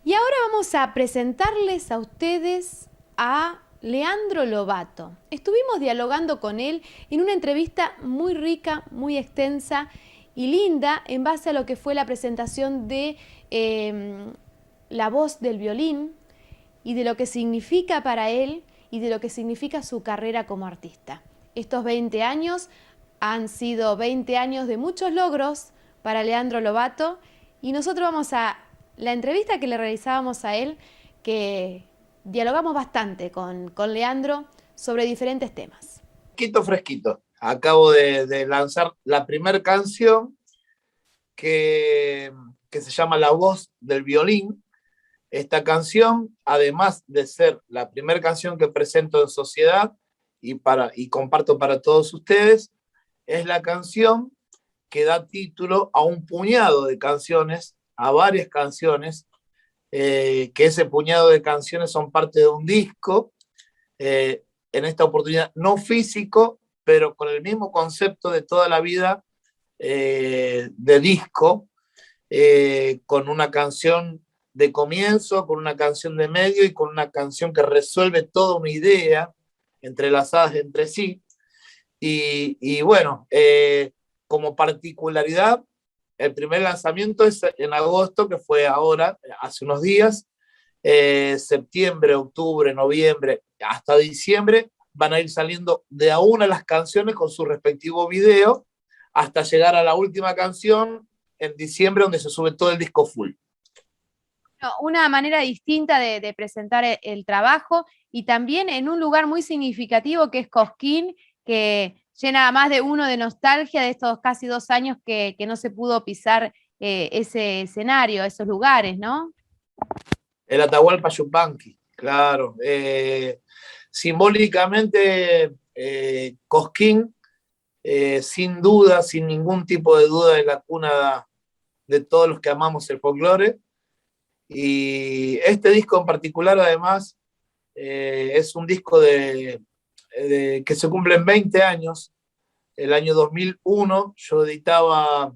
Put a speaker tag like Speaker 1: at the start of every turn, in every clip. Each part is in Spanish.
Speaker 1: Y ahora vamos a presentarles a ustedes a Leandro Lobato. Estuvimos dialogando con él en una entrevista muy rica, muy extensa y linda en base a lo que fue la presentación de La voz del violín y de lo que significa para él y de lo que significa su carrera como artista. Estos 20 años han sido 20 años de muchos logros para Leandro Lobato y nosotros vamos a la entrevista que le realizábamos a él, que dialogamos bastante con Leandro sobre diferentes temas.
Speaker 2: Fresquito, fresquito. Acabo de lanzar la primera canción que se llama La voz del violín. Esta canción, además de ser la primera canción que presento en sociedad y comparto para todos ustedes, es la canción que da título a un puñado de canciones, a varias canciones, que ese puñado de canciones son parte de un disco, en esta oportunidad no físico, pero con el mismo concepto de toda la vida, de disco, con una canción de comienzo, con una canción de medio y con una canción que resuelve toda una idea entrelazadas entre sí. Y bueno, como particularidad, el primer lanzamiento es en agosto, que fue ahora, hace unos días. Septiembre, octubre, noviembre, hasta diciembre, van a ir saliendo de a una las canciones con su respectivo video, hasta llegar a la última canción en diciembre, donde se sube todo el disco full.
Speaker 1: Una manera distinta de presentar el trabajo y también en un lugar muy significativo que es Cosquín, que llena a más de uno de nostalgia de estos casi 2 años que no se pudo pisar ese escenario, esos lugares, ¿no?
Speaker 2: El Atahualpa Yupanqui, claro. Simbólicamente, Cosquín, sin duda, sin ningún tipo de duda, es la cuna de todos los que amamos el folclore. Y este disco en particular, además, es un disco que se cumplen 20 años. El año 2001 yo editaba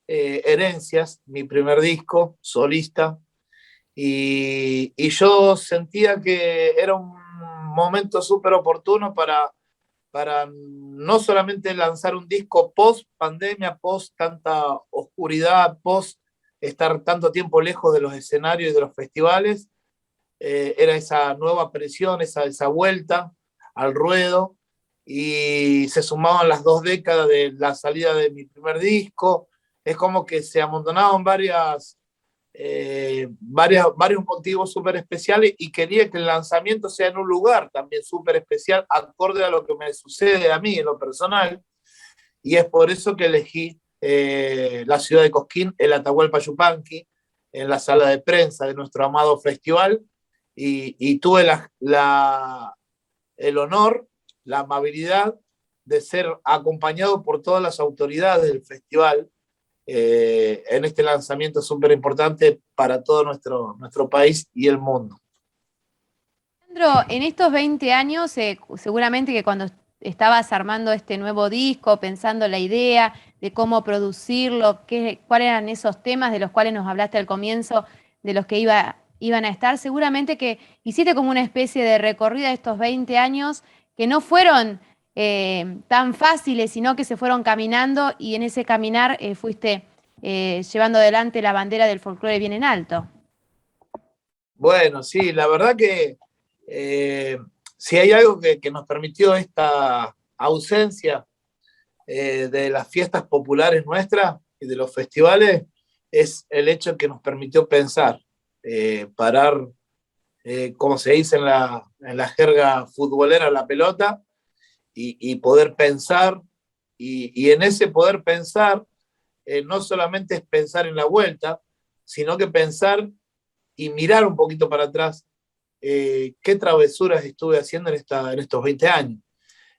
Speaker 2: Herencias, mi primer disco solista, y yo sentía que era un momento súper oportuno para no solamente lanzar un disco post pandemia, post tanta oscuridad, post estar tanto tiempo lejos de los escenarios y de los festivales. Era esa nueva presión, esa vuelta al ruedo, y se sumaban las 2 décadas de la salida de mi primer disco. Es como que se amontonaban varios motivos súper especiales, y quería que el lanzamiento sea en un lugar también súper especial, acorde a lo que me sucede a mí en lo personal, y es por eso que elegí la ciudad de Cosquín, el Atahualpa Yupanqui, en la sala de prensa de nuestro amado festival, y tuve el honor, la amabilidad de ser acompañado por todas las autoridades del festival, en este lanzamiento súper importante para todo nuestro país y el mundo.
Speaker 1: Alejandro, en estos 20 años, seguramente que cuando estabas armando este nuevo disco, pensando la idea de cómo producirlo, cuáles eran esos temas de los cuales nos hablaste al comienzo, de los que iban a estar, seguramente que hiciste como una especie de recorrida de estos 20 años que no fueron tan fáciles, sino que se fueron caminando y en ese caminar fuiste llevando adelante la bandera del folclore bien en alto.
Speaker 2: Bueno, sí, la verdad que si hay algo que nos permitió esta ausencia de las fiestas populares nuestras y de los festivales, es el hecho que nos permitió pensar, parar, como se dice en la jerga futbolera, la pelota, y poder pensar, y en ese poder pensar, no solamente es pensar en la vuelta, sino que pensar y mirar un poquito para atrás, qué travesuras estuve haciendo en estos 20 años.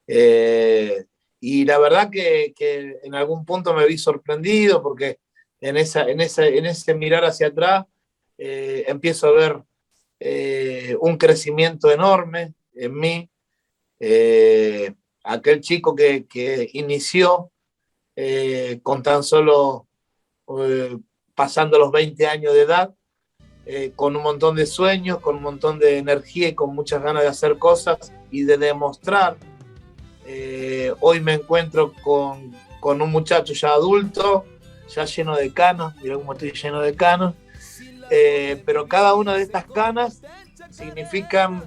Speaker 2: Eh, y la verdad que en algún punto me vi sorprendido, porque en ese mirar hacia atrás, empiezo a ver un crecimiento enorme en mí. Aquel chico que inició con tan solo, eh, pasando los 20 años de edad, con un montón de sueños, con un montón de energía y con muchas ganas de hacer cosas y de demostrar. Hoy me encuentro con un muchacho ya adulto, ya lleno de canas, mirá cómo estoy lleno de canas, pero cada una de estas canas significan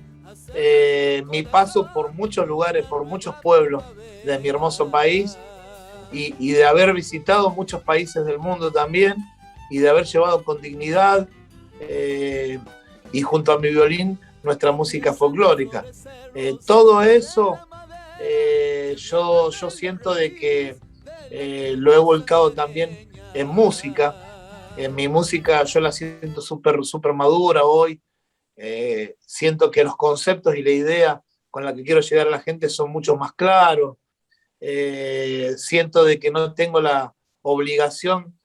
Speaker 2: mi paso por muchos lugares, por muchos pueblos de mi hermoso país y de haber visitado muchos países del mundo también y de haber llevado con dignidad y junto a mi violín nuestra música folclórica. Todo eso yo siento de que lo he volcado también en música. En mi música yo la siento súper madura hoy. Siento que los conceptos y la idea con la que quiero llegar a la gente son mucho más claros. Siento de que no tengo la obligación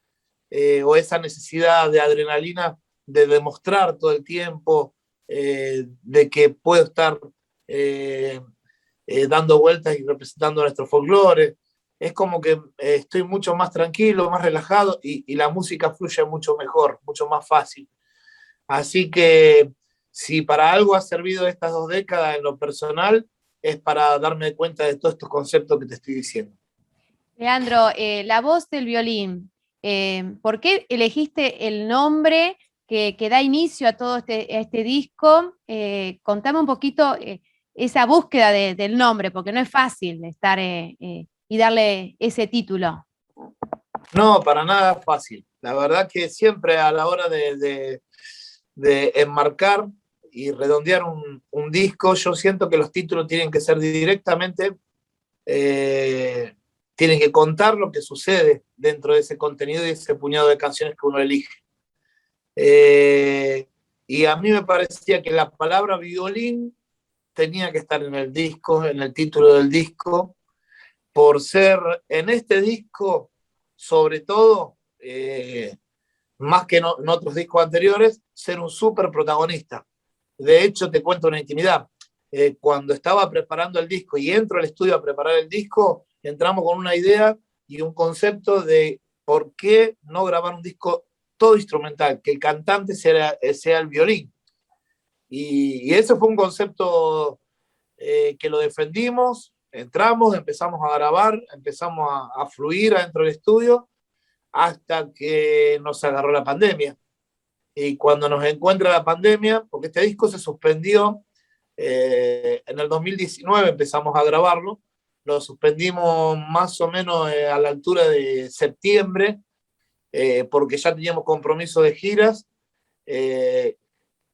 Speaker 2: o esa necesidad de adrenalina de demostrar todo el tiempo, de que puedo estar dando vueltas y representando nuestro folclore. Es como que estoy mucho más tranquilo, más relajado y la música fluye mucho mejor, mucho más fácil. Así que si para algo ha servido estas 2 décadas en lo personal, es para darme cuenta de todos estos conceptos que te estoy diciendo.
Speaker 1: Leandro, la voz del violín, ¿por qué elegiste el nombre que da inicio a todo este disco? Contame un poquito esa búsqueda del nombre, porque no es fácil estar y darle ese título.
Speaker 2: No, para nada fácil. La verdad que siempre a la hora de enmarcar y redondear un disco, yo siento que los títulos tienen que ser directamente, tienen que contar lo que sucede dentro de ese contenido y ese puñado de canciones que uno elige. Y a mí me parecía que la palabra violín tenía que estar en el disco, en el título del disco, por ser en este disco, sobre todo, más que en otros discos anteriores, ser un súper protagonista. De hecho, te cuento una intimidad. Cuando estaba preparando el disco y entro al estudio a preparar el disco, entramos con una idea y un concepto de por qué no grabar un disco todo instrumental, que el cantante sea el violín. Y ese fue un concepto que lo defendimos, entramos, empezamos a grabar, empezamos a fluir adentro del estudio hasta que nos agarró la pandemia. Y cuando nos encuentra la pandemia, porque este disco se suspendió, en el 2019 empezamos a grabarlo, lo suspendimos más o menos a la altura de septiembre, porque ya teníamos compromiso de giras,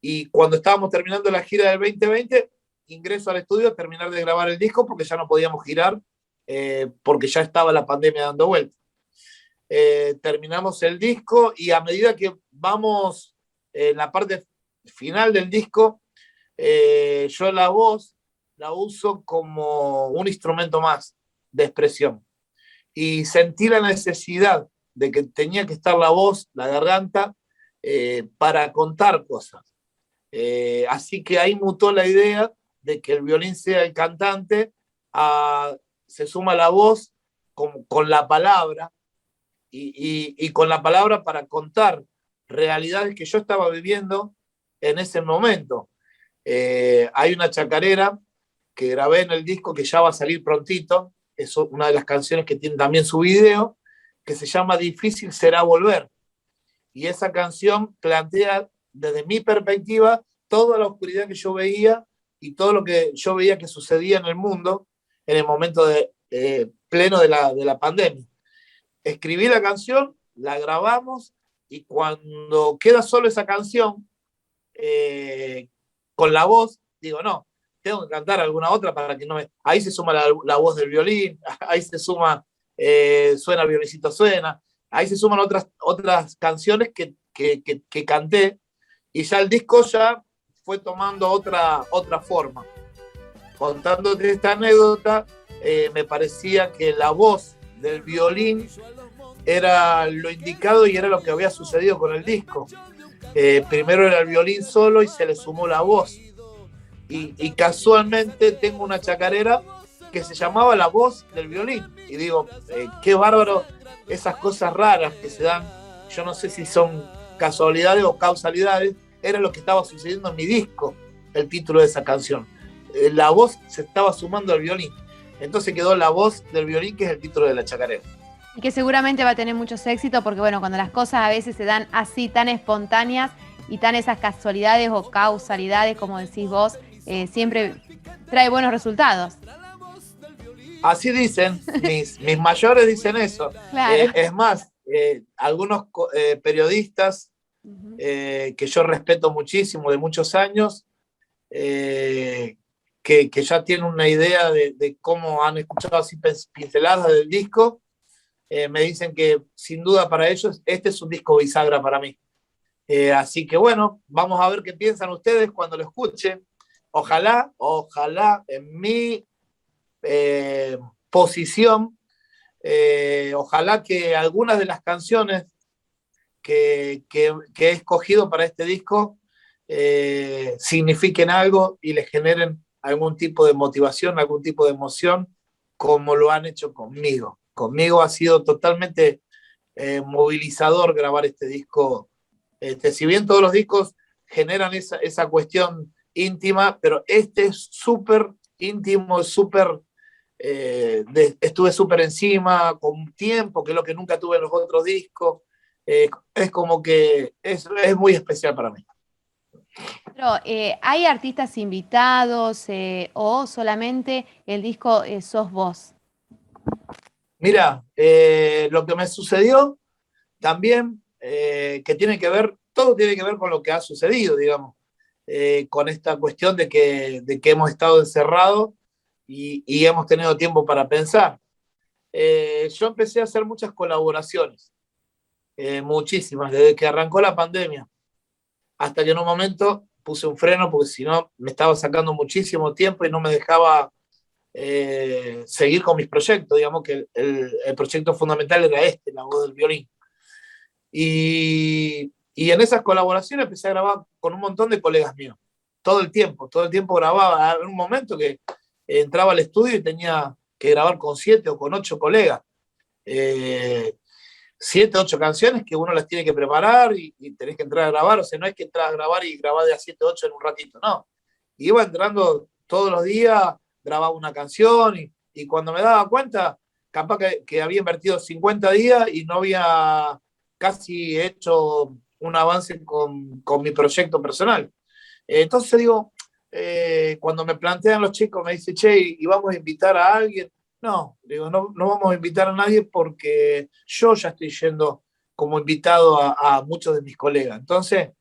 Speaker 2: y cuando estábamos terminando la gira del 2020, ingreso al estudio a terminar de grabar el disco porque ya no podíamos girar, porque ya estaba la pandemia dando vuelta. Terminamos el disco y a medida que vamos en la parte final del disco, yo la voz la uso como un instrumento más de expresión. Y sentí la necesidad de que tenía que estar la voz, la garganta, para contar cosas. Así que ahí mutó la idea de que el violín sea el cantante, se suma la voz con la palabra, y con la palabra para contar realidades que yo estaba viviendo en ese momento. Hay una chacarera que grabé en el disco que ya va a salir prontito, es una de las canciones que tiene también su video, que se llama Difícil será volver. Y esa canción plantea desde mi perspectiva toda la oscuridad que yo veía y todo lo que yo veía que sucedía en el mundo en el momento pleno de la pandemia. Escribí la canción, la grabamos y cuando queda solo esa canción, con la voz, digo, no, tengo que cantar alguna otra para que no me... Ahí se suma la voz del violín, ahí se suma Suena Violincito Suena, ahí se suman otras canciones que canté y ya el disco ya fue tomando otra forma. Contándote esta anécdota, me parecía que la voz del violín era lo indicado y era lo que había sucedido con el disco. Primero era el violín solo y se le sumó la voz. Y casualmente tengo una chacarera que se llamaba La Voz del Violín. Y digo, qué bárbaro esas cosas raras que se dan. Yo no sé si son casualidades o causalidades, era lo que estaba sucediendo en mi disco, el título de esa canción. La voz se estaba sumando al violín. Entonces quedó La Voz del Violín, que es el título de la chacarera.
Speaker 1: Y que seguramente va a tener muchos éxitos porque, bueno, cuando las cosas a veces se dan así, tan espontáneas y tan esas casualidades o causalidades, como decís vos, siempre trae buenos resultados.
Speaker 2: Así dicen, mis mayores dicen eso.
Speaker 1: Claro.
Speaker 2: Es más, algunos periodistas que yo respeto muchísimo de muchos años, que ya tienen una idea de cómo han escuchado así pinceladas del disco, me dicen que sin duda para ellos este es un disco bisagra para mí. Así que bueno, vamos a ver qué piensan ustedes cuando lo escuchen. Ojalá en mi posición, ojalá que algunas de las canciones que he escogido para este disco signifiquen algo y les generen algún tipo de motivación, algún tipo de emoción, como lo han hecho conmigo. Conmigo ha sido totalmente movilizador grabar este disco. Si bien todos los discos generan esa cuestión íntima, pero este es súper íntimo, súper... estuve súper encima, con tiempo, que es lo que nunca tuve en los otros discos. Es como que es muy especial para mí.
Speaker 1: Pero, ¿hay artistas invitados o solamente el disco sos vos?
Speaker 2: Mira, lo que me sucedió también, que tiene que ver, todo tiene que ver con lo que ha sucedido, digamos, con esta cuestión de que hemos estado encerrados y hemos tenido tiempo para pensar. Yo empecé a hacer muchas colaboraciones, muchísimas, desde que arrancó la pandemia, hasta que en un momento puse un freno porque si no me estaba sacando muchísimo tiempo y no me dejaba seguir con mis proyectos, digamos que el proyecto fundamental era este, La Voz del Violín. Y en esas colaboraciones empecé a grabar con un montón de colegas míos, todo el tiempo grababa, en un momento que entraba al estudio y tenía que grabar con 7 o con 8 colegas. Eh, 7, 8 canciones que uno las tiene que preparar y tenés que entrar a grabar, o sea, no es que entras a grabar y grabar de a 7, 8 en un ratito, no. Iba entrando todos los días, grababa una canción y cuando me daba cuenta, capaz que había invertido 50 días y no había casi hecho un avance con mi proyecto personal. Entonces digo, cuando me plantean los chicos, me dicen, che, ¿y vamos a invitar a alguien? No, digo, no vamos a invitar a nadie porque yo ya estoy yendo como invitado a muchos de mis colegas. Entonces,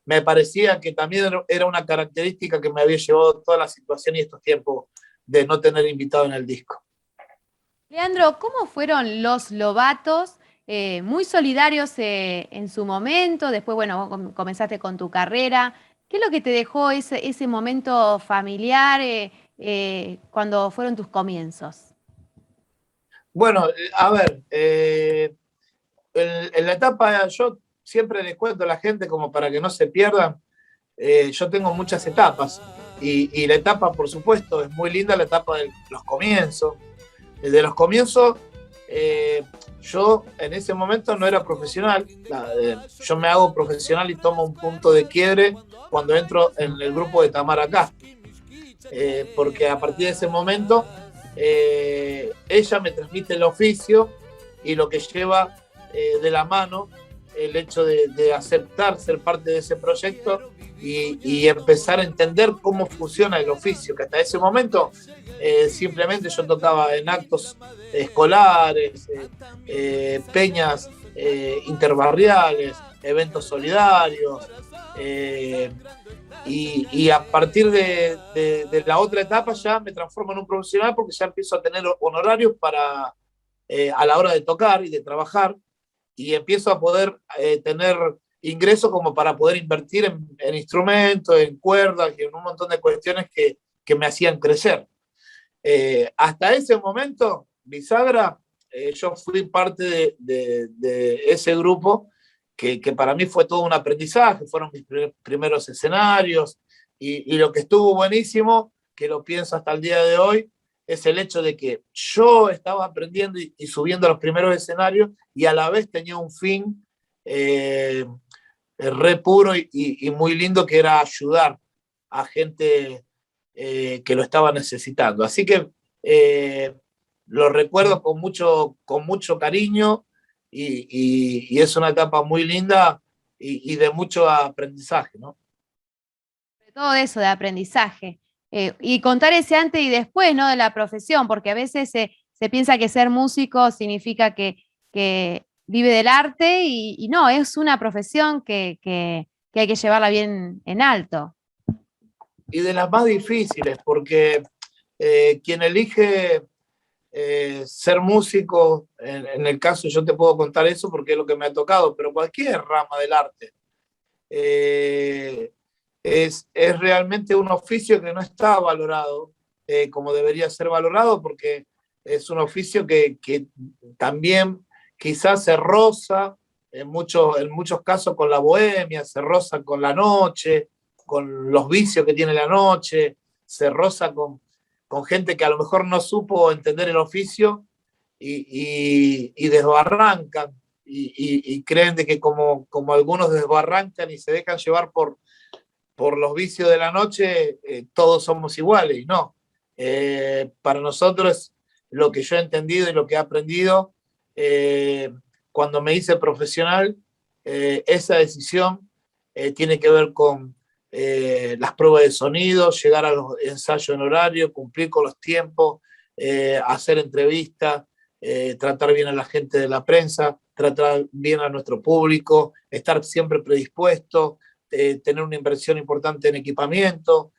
Speaker 2: me parecía que también era una característica que me había llevado toda la situación y estos tiempos de no tener invitado en el disco.
Speaker 1: Leandro, ¿cómo fueron los Lobatos? Muy solidarios en su momento, después, bueno, vos comenzaste con tu carrera. ¿Qué es lo que te dejó ese momento familiar cuando fueron tus comienzos?
Speaker 2: Bueno, a ver, en la etapa, yo siempre les cuento a la gente como para que no se pierdan, yo tengo muchas etapas y la etapa, por supuesto, es muy linda, la etapa de los comienzos. Desde los comienzos, yo en ese momento no era profesional, yo me hago profesional y tomo un punto de quiebre cuando entro en el grupo de Tamara Castro, porque a partir de ese momento ella me transmite el oficio y lo que lleva de la mano el hecho de aceptar ser parte de ese proyecto y empezar a entender cómo funciona el oficio, que hasta ese momento simplemente yo tocaba en actos escolares, peñas interbarriales, eventos solidarios, y a partir de la otra etapa ya me transformo en un profesional porque ya empiezo a tener honorarios para, a la hora de tocar y de trabajar y empiezo a poder tener ingresos como para poder invertir en instrumentos, en cuerdas y en un montón de cuestiones que me hacían crecer. Hasta ese momento, Bisagra, yo fui parte de ese grupo que para mí fue todo un aprendizaje, fueron mis primeros escenarios y lo que estuvo buenísimo, que lo pienso hasta el día de hoy, es el hecho de que yo estaba aprendiendo y subiendo a los primeros escenarios y a la vez tenía un fin re puro y muy lindo, que era ayudar a gente que lo estaba necesitando. Así que lo recuerdo con mucho cariño y es una etapa muy linda y de mucho aprendizaje, ¿no?
Speaker 1: Todo eso de aprendizaje. Y contar ese antes y después, ¿no? De la profesión, porque a veces se piensa que ser músico significa que vive del arte y no, es una profesión que hay que llevarla bien en alto.
Speaker 2: Y de las más difíciles, porque quien elige ser músico, en el caso yo te puedo contar eso porque es lo que me ha tocado, pero cualquier rama del arte, eh, es realmente un oficio que no está valorado como debería ser valorado, porque es un oficio que también quizás se roza en muchos casos con la bohemia, se roza con la noche, con los vicios que tiene la noche, se roza con gente que a lo mejor no supo entender el oficio y desbarrancan y creen de que como algunos desbarrancan y se dejan llevar por los vicios de la noche, todos somos iguales. Y no. Para nosotros, lo que yo he entendido y lo que he aprendido, cuando me hice profesional, esa decisión tiene que ver con las pruebas de sonido, llegar a los ensayos en horario, cumplir con los tiempos, hacer entrevistas, tratar bien a la gente de la prensa, tratar bien a nuestro público, estar siempre predispuesto, tener una inversión importante en equipamiento,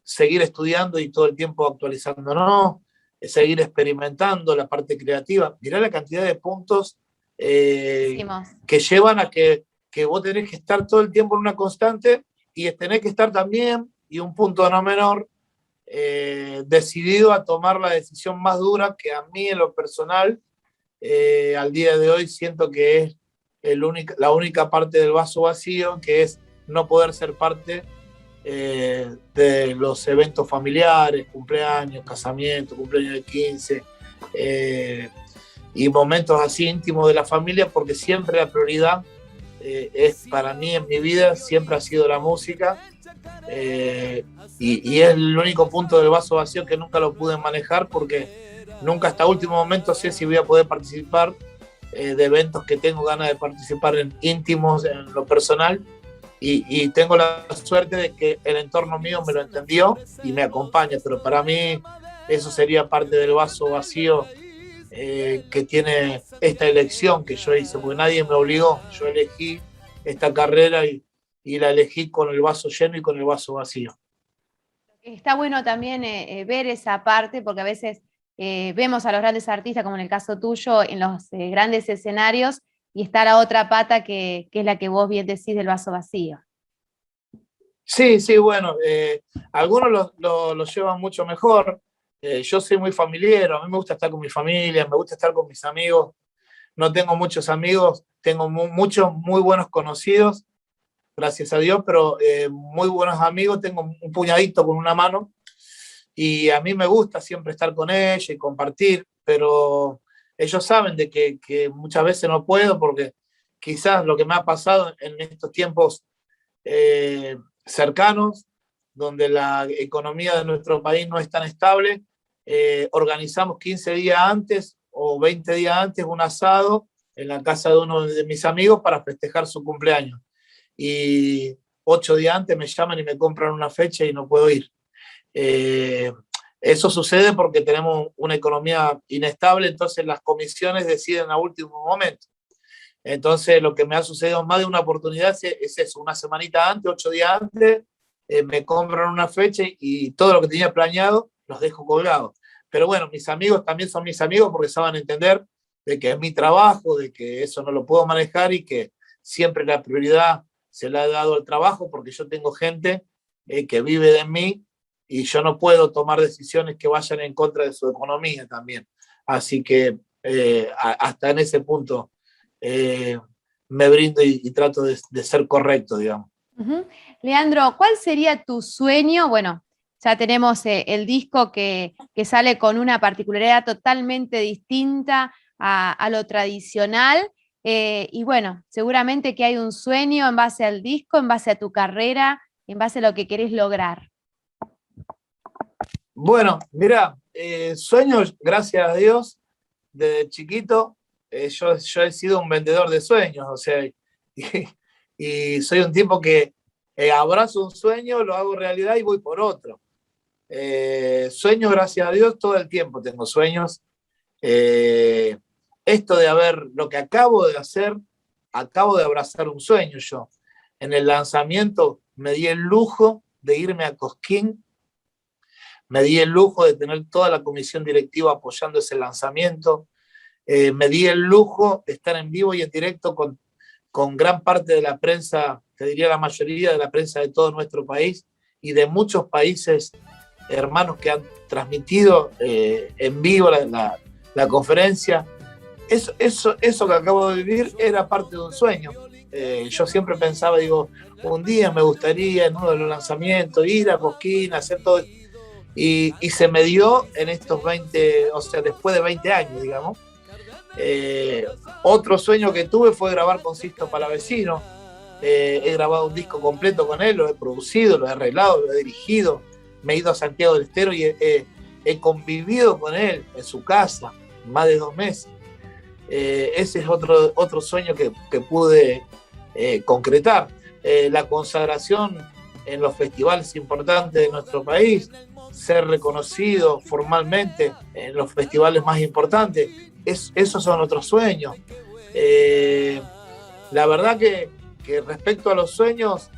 Speaker 2: seguir estudiando y todo el tiempo actualizándonos, seguir experimentando la parte creativa. Mirá la cantidad de puntos que llevan a que vos tenés que estar todo el tiempo en una constante y tenés que estar también, y un punto no menor, decidido a tomar la decisión más dura que a mí en lo personal, al día de hoy siento que es la única parte del vaso vacío, que es no poder ser parte de los eventos familiares, cumpleaños, casamiento, cumpleaños de 15, y momentos así íntimos de la familia, porque siempre la prioridad es para mí en mi vida, siempre ha sido la música, y es el único punto del vaso vacío que nunca lo pude manejar, porque nunca hasta último momento sé si voy a poder participar de eventos que tengo ganas de participar en íntimos, en lo personal, y tengo la suerte de que el entorno mío me lo entendió y me acompaña, pero para mí eso sería parte del vaso vacío que tiene esta elección que yo hice, porque nadie me obligó, yo elegí esta carrera y la elegí con el vaso lleno y con el vaso vacío.
Speaker 1: Está bueno también ver esa parte, porque a veces vemos a los grandes artistas, como en el caso tuyo, en los grandes escenarios, y está la otra pata que es la que vos bien decís del vaso vacío.
Speaker 2: Sí, sí, bueno, algunos lo llevan mucho mejor. Yo soy muy familiar, a mí me gusta estar con mi familia, me gusta estar con mis amigos. No tengo muchos amigos, tengo muchos muy buenos conocidos, gracias a Dios, pero muy buenos amigos, tengo un puñadito con una mano, y a mí me gusta siempre estar con ellos y compartir, pero ellos saben de que muchas veces no puedo, porque quizás lo que me ha pasado en estos tiempos cercanos, donde la economía de nuestro país no es tan estable, organizamos 15 días antes o 20 días antes un asado en la casa de uno de mis amigos para festejar su cumpleaños. Y 8 días antes me llaman y me compran una fecha y no puedo ir. Eh, Eso sucede porque tenemos una economía inestable, entonces las comisiones deciden a último momento. Entonces, lo que me ha sucedido más de una oportunidad es eso, una semanita antes, 8 días antes, me compran una fecha y todo lo que tenía planeado los dejo colgados. Pero bueno, mis amigos también son mis amigos porque saben entender de que es mi trabajo, de que eso no lo puedo manejar y que siempre la prioridad se la he dado al trabajo, porque yo tengo gente que vive de mí y yo no puedo tomar decisiones que vayan en contra de su economía también. Así que hasta en ese punto eh, me brindo y trato de ser correcto, digamos.
Speaker 1: Uh-huh. Leandro, ¿cuál sería tu sueño? Bueno, ya tenemos el disco que sale con una particularidad totalmente distinta a lo tradicional. Y bueno, seguramente que hay un sueño en base al disco, en base a tu carrera, en base a lo que querés lograr.
Speaker 2: Bueno, mira, sueños, gracias a Dios, desde chiquito, yo he sido un vendedor de sueños, o sea, y, y soy un tipo que abrazo un sueño, lo hago realidad y voy por otro. Sueños, gracias a Dios, todo el tiempo tengo sueños. Eh, Esto de haber, lo que acabo de hacer, acabo de abrazar un sueño yo. En el lanzamiento me di el lujo de irme a Cosquín, me di el lujo de tener toda la comisión directiva apoyando ese lanzamiento, me di el lujo de estar en vivo y en directo con gran parte de la prensa, te diría la mayoría de la prensa de todo nuestro país y de muchos países hermanos que han transmitido en vivo la conferencia. Eso que acabo de vivir era parte de un sueño. Yo siempre pensaba, digo, un día me gustaría en uno de los lanzamientos ir a Cosquín, hacer todo. Y se me dio en estos 20, o sea, después de 20 años, digamos. Otro sueño que tuve fue grabar con Sisto Palavecino. He grabado un disco completo con él, lo he producido, lo he arreglado, lo he dirigido. Me he ido a Santiago del Estero y he convivido con él en su casa más de 2 meses. Ese es otro sueño que pude concretar. La consagración en los festivales importantes de nuestro país, ser reconocido formalmente en los festivales más importantes, esos son otros sueños. La verdad que respecto a los sueños,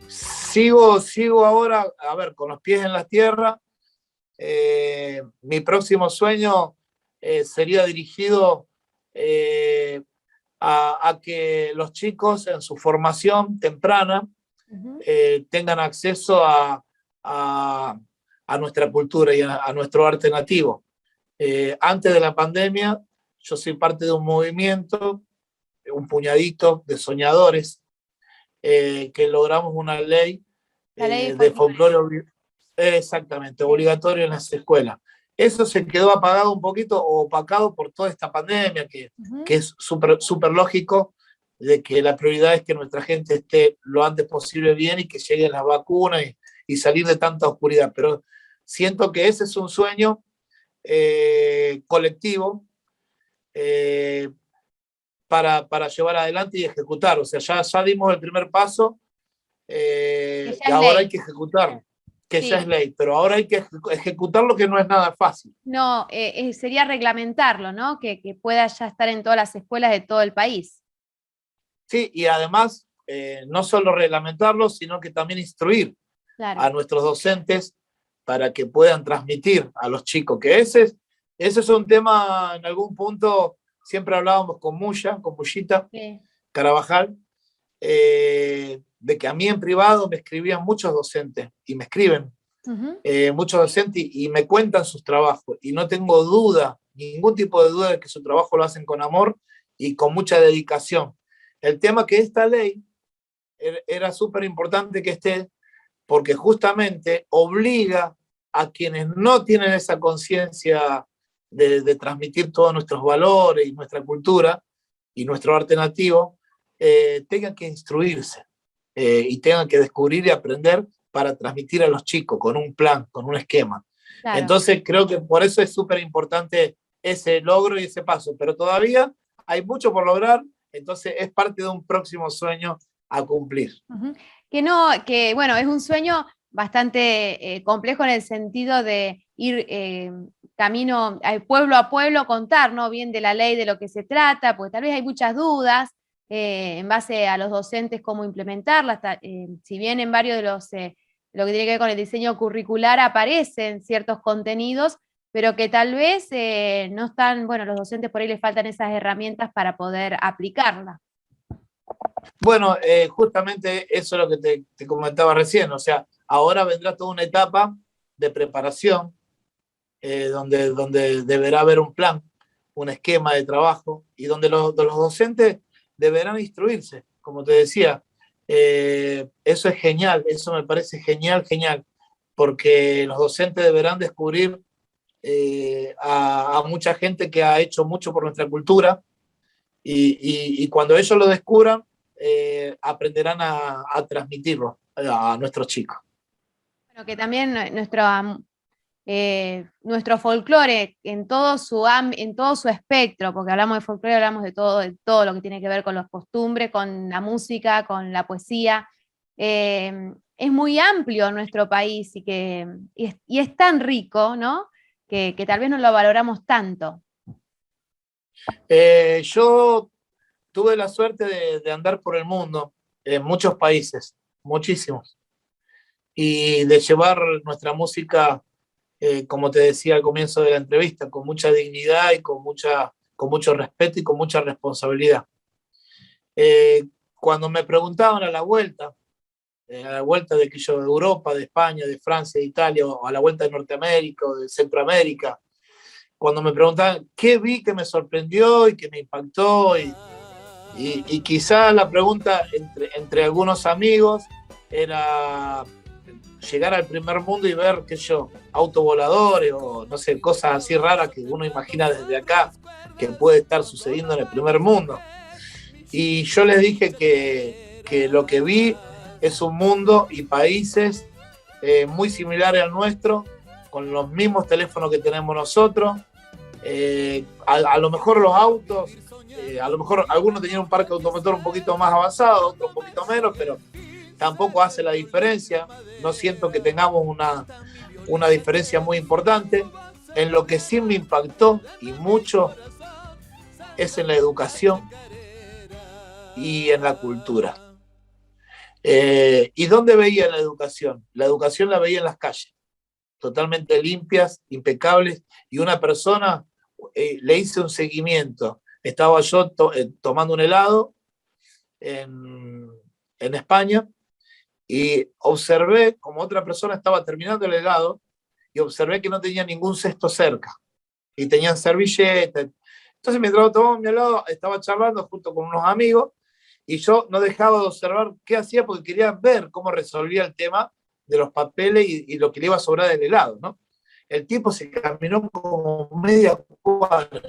Speaker 2: sigo ahora, a ver, con los pies en la tierra. Mi próximo sueño sería dirigido a que los chicos en su formación temprana tengan acceso a nuestra cultura y a nuestro arte nativo. Antes de la pandemia, yo soy parte de un movimiento, un puñadito de soñadores, que logramos una ley de folclore, exactamente, obligatorio en las escuelas. Eso se quedó apagado un poquito o opacado por toda esta pandemia, que es súper lógico, de que la prioridad es que nuestra gente esté lo antes posible bien y que lleguen las vacunas y salir de tanta oscuridad. Pero siento que ese es un sueño colectivo para llevar adelante y ejecutar. O sea, ya dimos el primer paso y ahora hay que ejecutarlo, que sí, ya es ley, pero ahora hay que ejecutarlo, que no es nada fácil.
Speaker 1: No, sería reglamentarlo, ¿no? Que pueda ya estar en todas las escuelas de todo el país.
Speaker 2: Sí, y además, no solo reglamentarlo, sino que también instruir a nuestros docentes para que puedan transmitir a los chicos, que ese es un tema, en algún punto, siempre hablábamos con Mullita Carabajal, de que a mí en privado me escribían muchos docentes, y me escriben muchos docentes y me cuentan sus trabajos, y no tengo duda, ningún tipo de duda de que su trabajo lo hacen con amor y con mucha dedicación. El tema que esta ley era súper importante que esté, porque justamente obliga a quienes no tienen esa conciencia de transmitir todos nuestros valores y nuestra cultura y nuestro arte nativo, tengan que instruirse y tengan que descubrir y aprender para transmitir a los chicos con un plan, con un esquema. Claro. Entonces creo que por eso es súper importante ese logro y ese paso, pero todavía hay mucho por lograr, entonces es parte de un próximo sueño a cumplir.
Speaker 1: Que bueno, es un sueño bastante complejo en el sentido de ir camino a pueblo, contar, ¿no? Bien de la ley, de lo que se trata, porque tal vez hay muchas dudas en base a los docentes cómo implementarla. Si bien en varios de los, lo que tiene que ver con el diseño curricular aparecen ciertos contenidos, pero que tal vez no están, bueno, los docentes por ahí les faltan esas herramientas para poder aplicarla.
Speaker 2: Bueno, justamente eso es lo que te comentaba recién, o sea, ahora vendrá toda una etapa de preparación donde deberá haber un plan, un esquema de trabajo y donde los docentes deberán instruirse, como te decía. Eso es genial, eso me parece genial, porque los docentes deberán descubrir a mucha gente que ha hecho mucho por nuestra cultura y cuando ellos lo descubran, aprenderán a transmitirlo a nuestros chicos.
Speaker 1: Bueno, que también nuestro folclore en todo su espectro, porque hablamos de folclore, hablamos de todo lo que tiene que ver con las costumbres, con la música, con la poesía. Es muy amplio nuestro país y es tan rico, ¿no? Que tal vez no lo valoramos tanto.
Speaker 2: Yo tuve la suerte de andar por el mundo, en muchos países, muchísimos, y de llevar nuestra música, como te decía al comienzo de la entrevista, con mucha dignidad y con mucho respeto y con mucha responsabilidad. Cuando me preguntaban a la vuelta de Europa, de España, de Francia, de Italia, o a la vuelta de Norteamérica o de Centroamérica, cuando me preguntaban qué vi que me sorprendió y que me impactó, y quizá la pregunta entre algunos amigos era llegar al primer mundo y ver, qué sé yo, autovoladores o no sé, cosas así raras que uno imagina desde acá que puede estar sucediendo en el primer mundo. Y yo les dije que lo que vi es un mundo y países muy similares al nuestro, con los mismos teléfonos que tenemos nosotros. A lo mejor los autos, a lo mejor algunos tenían un parque automotor un poquito más avanzado, otros un poquito menos, pero tampoco hace la diferencia. No siento que tengamos una diferencia muy importante. En lo que sí me impactó y mucho es en la educación y en la cultura. ¿Y dónde veía la educación? La educación la veía en las calles, totalmente limpias, impecables, y una persona, le hice un seguimiento. Estaba yo tomando un helado en España y observé como otra persona estaba terminando el helado y observé que no tenía ningún cesto cerca y tenían servilletas. Entonces, mientras tomaba mi helado, estaba charlando junto con unos amigos y yo no dejaba de observar qué hacía porque quería ver cómo resolvía el tema de los papeles y lo que le iba a sobrar del helado, ¿no? El tipo se caminó como media cuadra.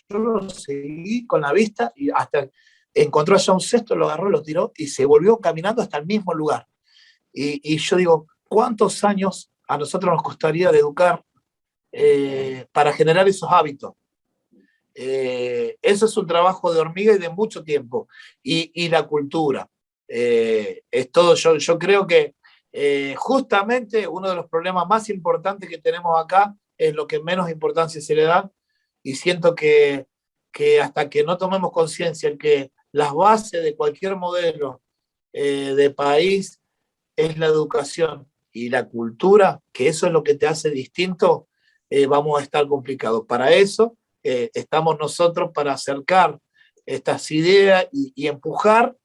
Speaker 2: Yo lo seguí con la vista y hasta encontró allá un cesto, lo agarró, lo tiró y se volvió caminando hasta el mismo lugar. Y yo digo, ¿cuántos años a nosotros nos costaría de educar para generar esos hábitos? Eso es un trabajo de hormiga y de mucho tiempo. Y la cultura. Es todo. Yo creo que justamente uno de los problemas más importantes que tenemos acá es lo que menos importancia se le da. Y siento que hasta que no tomemos conciencia que las bases de cualquier modelo de país es la educación y la cultura, que eso es lo que te hace distinto, vamos a estar complicados. Para eso estamos nosotros, para acercar estas ideas y empujar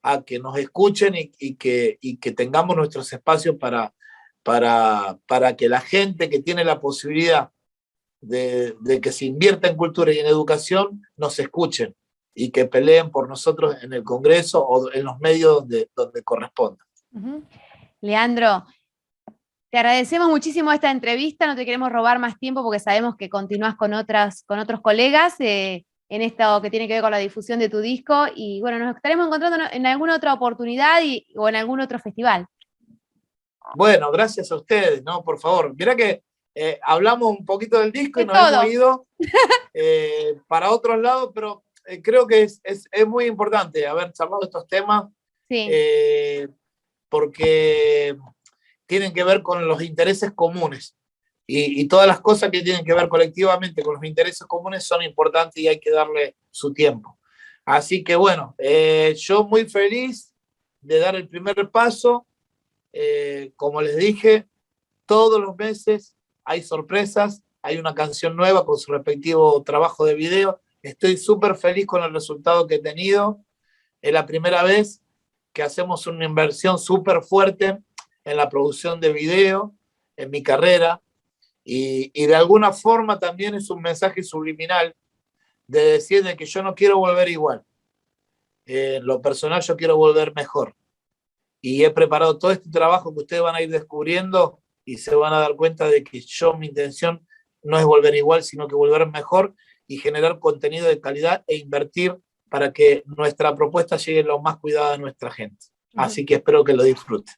Speaker 2: a que nos escuchen y que tengamos nuestros espacios para que la gente que tiene la posibilidad de que se invierta en cultura y en educación nos escuchen y que peleen por nosotros en el Congreso o en los medios donde corresponda.
Speaker 1: Uh-huh. Leandro, te agradecemos muchísimo esta entrevista, no te queremos robar más tiempo porque sabemos que continúas con otros colegas en esto que tiene que ver con la difusión de tu disco y bueno, nos estaremos encontrando en alguna otra oportunidad o en algún otro festival.
Speaker 2: Bueno, gracias a ustedes, ¿no? Por favor, mirá que hablamos un poquito del disco y nos hemos ido para otros lados, pero creo que es muy importante haber charlado estos temas,
Speaker 1: sí.
Speaker 2: Porque tienen que ver con los intereses comunes y todas las cosas que tienen que ver colectivamente con los intereses comunes son importantes y hay que darle su tiempo. Así que bueno, yo muy feliz de dar el primer paso. Como les dije, todos los meses hay sorpresas, hay una canción nueva con su respectivo trabajo de video. Estoy súper feliz con el resultado que he tenido. Es la primera vez que hacemos una inversión súper fuerte en la producción de video, en mi carrera, y de alguna forma también es un mensaje subliminal de decir de que yo no quiero volver igual. En lo personal yo quiero volver mejor. Y he preparado todo este trabajo que ustedes van a ir descubriendo y se van a dar cuenta de que mi intención no es volver igual, sino que volver mejor y generar contenido de calidad e invertir para que nuestra propuesta llegue lo más cuidada a nuestra gente. Así que espero que lo disfruten.